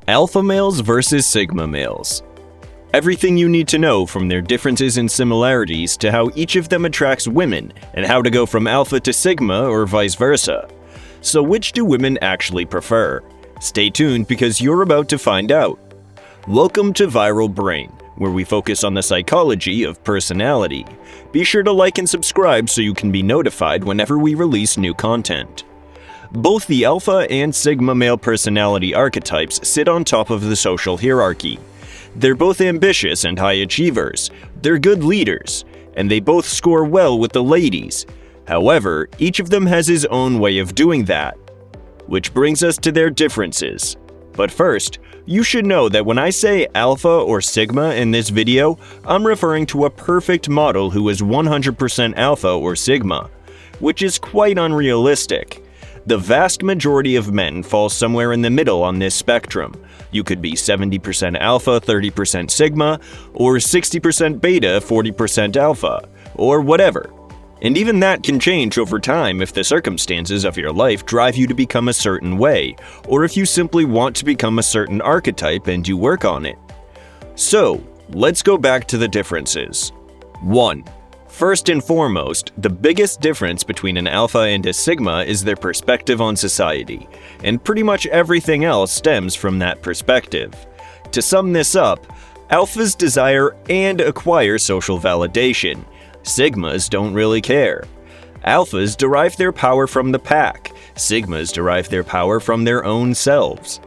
Alpha males versus Sigma males. Everything you need to know from their differences and similarities to how each of them attracts women and how to go from Alpha to Sigma or vice versa. So which do women actually prefer? Stay tuned because you're about to find out. Welcome to Viral Brain, where we focus on the psychology of personality. Be sure to like and subscribe so you can be notified whenever we release new content. Both the Alpha and Sigma male personality archetypes sit on top of the social hierarchy. They're both ambitious and high achievers, they're good leaders, and they both score well with the ladies. However, each of them has his own way of doing that. Which brings us to their differences. But first, you should know that when I say Alpha or Sigma in this video, I'm referring to a perfect model who is 100% Alpha or Sigma, which is quite unrealistic. The vast majority of men fall somewhere in the middle on this spectrum. You could be 70% Alpha, 30% Sigma, or 60% Beta, 40% Alpha, or whatever. And even that can change over time if the circumstances of your life drive you to become a certain way, or if you simply want to become a certain archetype and you work on it. So, let's go back to the differences. 1. First and foremost, the biggest difference between an Alpha and a Sigma is their perspective on society, and pretty much everything else stems from that perspective. To sum this up, Alphas desire and acquire social validation. Sigmas don't really care. Alphas derive their power from the pack. Sigmas derive their power from their own selves.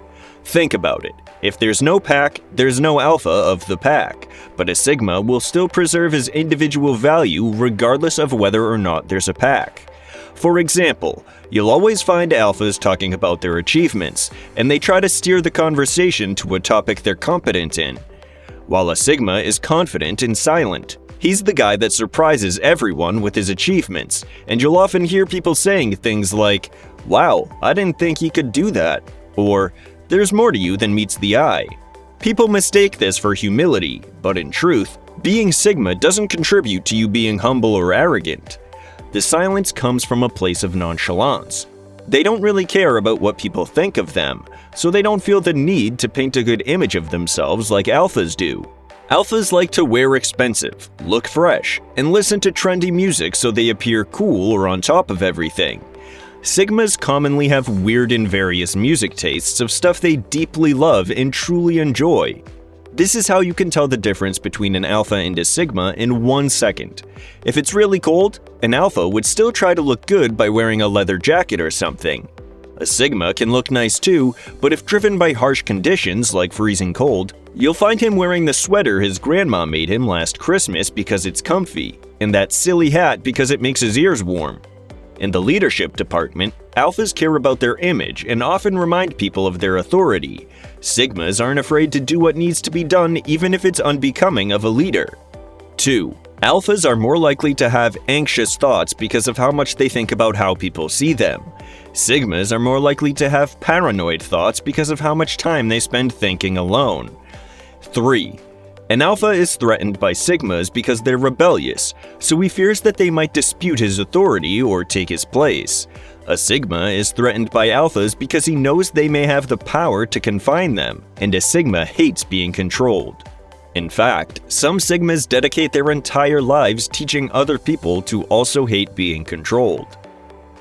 Think about it. If there's no pack, there's no Alpha of the pack, but a Sigma will still preserve his individual value regardless of whether or not there's a pack. For example, you'll always find Alphas talking about their achievements, and they try to steer the conversation to a topic they're competent in, while a Sigma is confident and silent. He's the guy that surprises everyone with his achievements, and you'll often hear people saying things like, "Wow, I didn't think he could do that," or "There's more to you than meets the eye." People mistake this for humility, but in truth, being Sigma doesn't contribute to you being humble or arrogant. The silence comes from a place of nonchalance. They don't really care about what people think of them, so they don't feel the need to paint a good image of themselves like Alphas do. Alphas like to wear expensive, look fresh, and listen to trendy music so they appear cool or on top of everything. Sigmas commonly have weird and various music tastes of stuff they deeply love and truly enjoy. This is how you can tell the difference between an Alpha and a Sigma in 1 second. If it's really cold, an Alpha would still try to look good by wearing a leather jacket or something. A Sigma can look nice too, but if driven by harsh conditions like freezing cold, you'll find him wearing the sweater his grandma made him last Christmas because it's comfy, and that silly hat because it makes his ears warm. In the leadership department, Alphas care about their image and often remind people of their authority. Sigmas aren't afraid to do what needs to be done even if it's unbecoming of a leader. 2. Alphas are more likely to have anxious thoughts because of how much they think about how people see them. Sigmas are more likely to have paranoid thoughts because of how much time they spend thinking alone. 3. An Alpha is threatened by Sigmas because they're rebellious, so he fears that they might dispute his authority or take his place. A Sigma is threatened by Alphas because he knows they may have the power to confine them, and a Sigma hates being controlled. In fact, some Sigmas dedicate their entire lives teaching other people to also hate being controlled.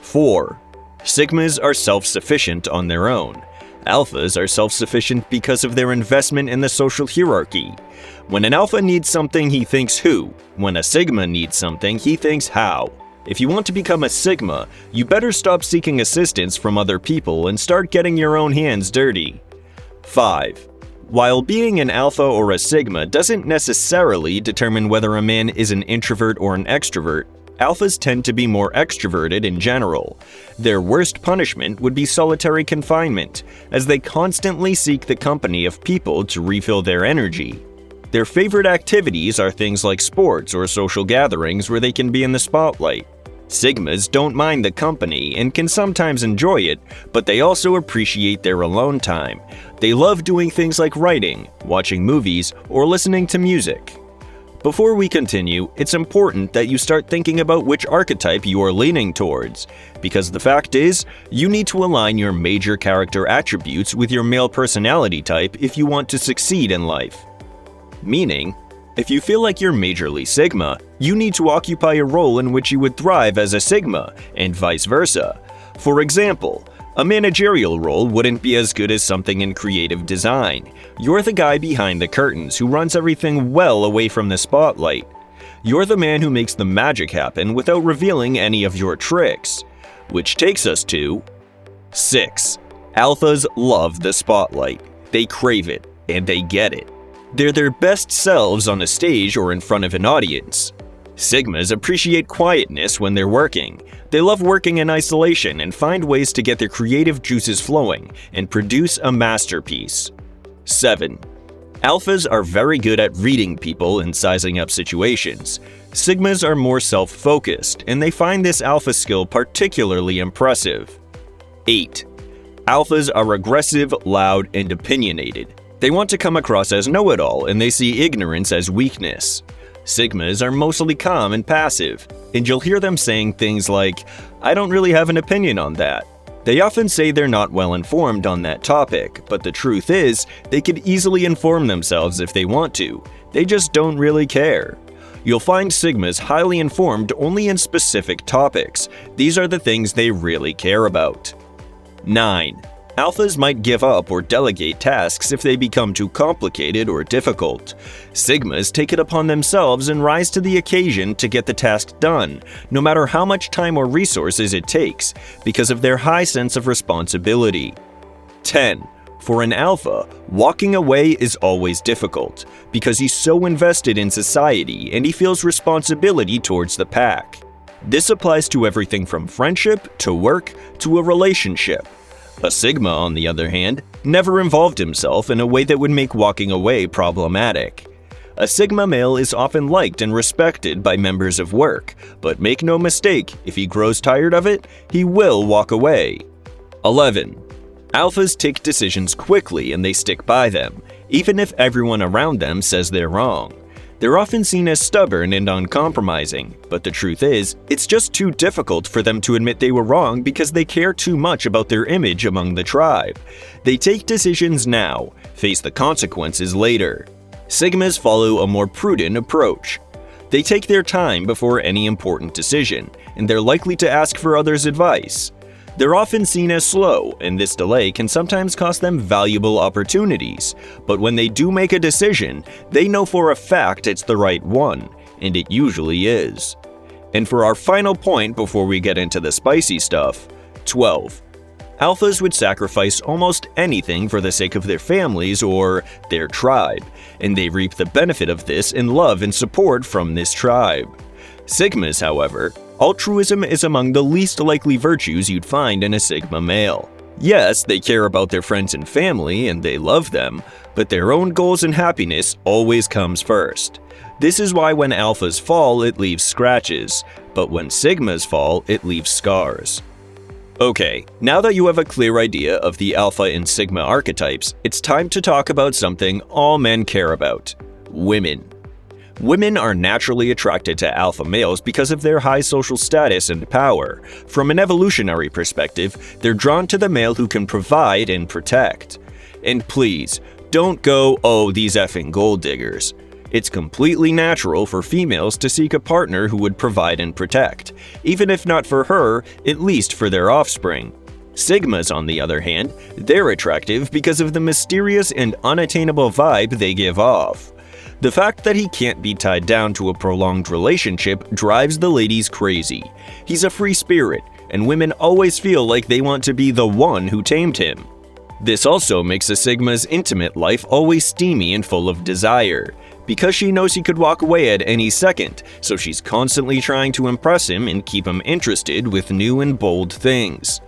4. Sigmas are self-sufficient on their own. Alphas are self-sufficient because of their investment in the social hierarchy. When an Alpha needs something, he thinks who. When a Sigma needs something, he thinks how. If you want to become a Sigma, you better stop seeking assistance from other people and start getting your own hands dirty. 5. While being an Alpha or a Sigma doesn't necessarily determine whether a man is an introvert or an extrovert, Alphas tend to be more extroverted in general. Their worst punishment would be solitary confinement, as they constantly seek the company of people to refill their energy. Their favorite activities are things like sports or social gatherings where they can be in the spotlight. Sigmas don't mind the company and can sometimes enjoy it, but they also appreciate their alone time. They love doing things like writing, watching movies, or listening to music. Before we continue, it's important that you start thinking about which archetype you are leaning towards, because the fact is, you need to align your major character attributes with your male personality type if you want to succeed in life. Meaning, if you feel like you're majorly Sigma, you need to occupy a role in which you would thrive as a Sigma, and vice versa. For example, a managerial role wouldn't be as good as something in creative design. You're the guy behind the curtains who runs everything well away from the spotlight. You're the man who makes the magic happen without revealing any of your tricks. Which takes us to 6. Alphas love the spotlight. They crave it, and they get it. They're their best selves on a stage or in front of an audience. Sigmas appreciate quietness when they're working. They love working in isolation and find ways to get their creative juices flowing and produce a masterpiece. 7. Alphas are very good at reading people and sizing up situations. Sigmas are more self-focused, and they find this alpha skill particularly impressive. 8. Alphas are aggressive, loud, and opinionated. They want to come across as know-it-all, and they see ignorance as weakness. Sigmas are mostly calm and passive, and you'll hear them saying things like, "I don't really have an opinion on that." They often say they're not well informed on that topic, but the truth is, they could easily inform themselves if they want to. They just don't really care. You'll find Sigmas highly informed only in specific topics. These are the things they really care about. 9. Alphas might give up or delegate tasks if they become too complicated or difficult. Sigmas take it upon themselves and rise to the occasion to get the task done, no matter how much time or resources it takes, because of their high sense of responsibility. 10. For an alpha, walking away is always difficult, because he's so invested in society and he feels responsibility towards the pack. This applies to everything from friendship to work to a relationship. A Sigma, on the other hand, never involved himself in a way that would make walking away problematic. A Sigma male is often liked and respected by members of work, but make no mistake, if he grows tired of it, he will walk away. 11. Alphas take decisions quickly and they stick by them, even if everyone around them says they're wrong. They're often seen as stubborn and uncompromising, but the truth is, it's just too difficult for them to admit they were wrong because they care too much about their image among the tribe. They take decisions now, face the consequences later. Sigmas follow a more prudent approach. They take their time before any important decision, and they're likely to ask for others' advice. They're often seen as slow, and this delay can sometimes cost them valuable opportunities. But when they do make a decision, they know for a fact it's the right one, and it usually is. And for our final point before we get into the spicy stuff, 12. Alphas would sacrifice almost anything for the sake of their families or their tribe, and they reap the benefit of this in love and support from this tribe. Sigmas, however, altruism is among the least likely virtues you'd find in a Sigma male. Yes, they care about their friends and family and they love them, but their own goals and happiness always comes first. This is why when alphas fall, it leaves scratches, but when Sigmas fall, it leaves scars. Okay, now that you have a clear idea of the Alpha and Sigma archetypes, it's time to talk about something all men care about: women. Women are naturally attracted to alpha males because of their high social status and power. From an evolutionary perspective, they're drawn to the male who can provide and protect. And please, don't go, "Oh, these effing gold diggers." It's completely natural for females to seek a partner who would provide and protect, even if not for her, at least for their offspring. Sigmas, on the other hand, they're attractive because of the mysterious and unattainable vibe they give off. The fact that he can't be tied down to a prolonged relationship drives the ladies crazy. He's a free spirit, and women always feel like they want to be the one who tamed him. This also makes a Sigma's intimate life always steamy and full of desire, because she knows he could walk away at any second, so she's constantly trying to impress him and keep him interested with new and bold things.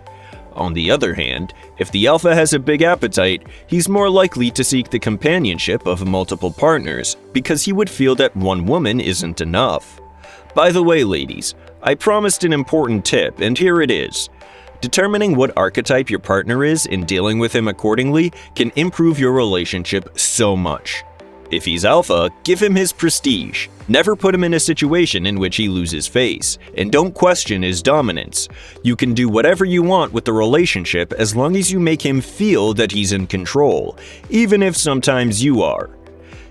On the other hand, if the alpha has a big appetite, he's more likely to seek the companionship of multiple partners, because he would feel that one woman isn't enough. By the way, ladies, I promised an important tip, and here it is. Determining what archetype your partner is and dealing with him accordingly can improve your relationship so much. If he's alpha, give him his prestige. Never put him in a situation in which he loses face, and don't question his dominance. You can do whatever you want with the relationship as long as you make him feel that he's in control, even if sometimes you are.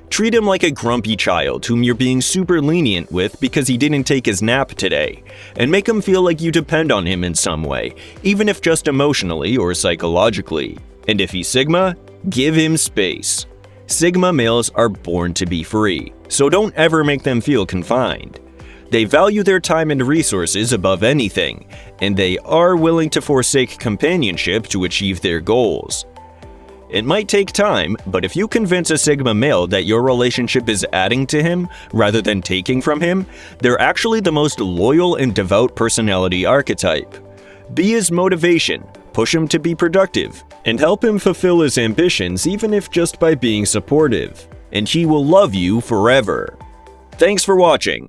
Treat him like a grumpy child whom you're being super lenient with because he didn't take his nap today, and make him feel like you depend on him in some way, even if just emotionally or psychologically. And if he's Sigma, give him space. Sigma males are born to be free, so don't ever make them feel confined. They value their time and resources above anything, and they are willing to forsake companionship to achieve their goals. It might take time, but if you convince a Sigma male that your relationship is adding to him rather than taking from him, they're actually the most loyal and devout personality archetype. Be his motivation, push him to be productive, and help him fulfill his ambitions even if just by being supportive. And he will love you forever. Thanks for watching.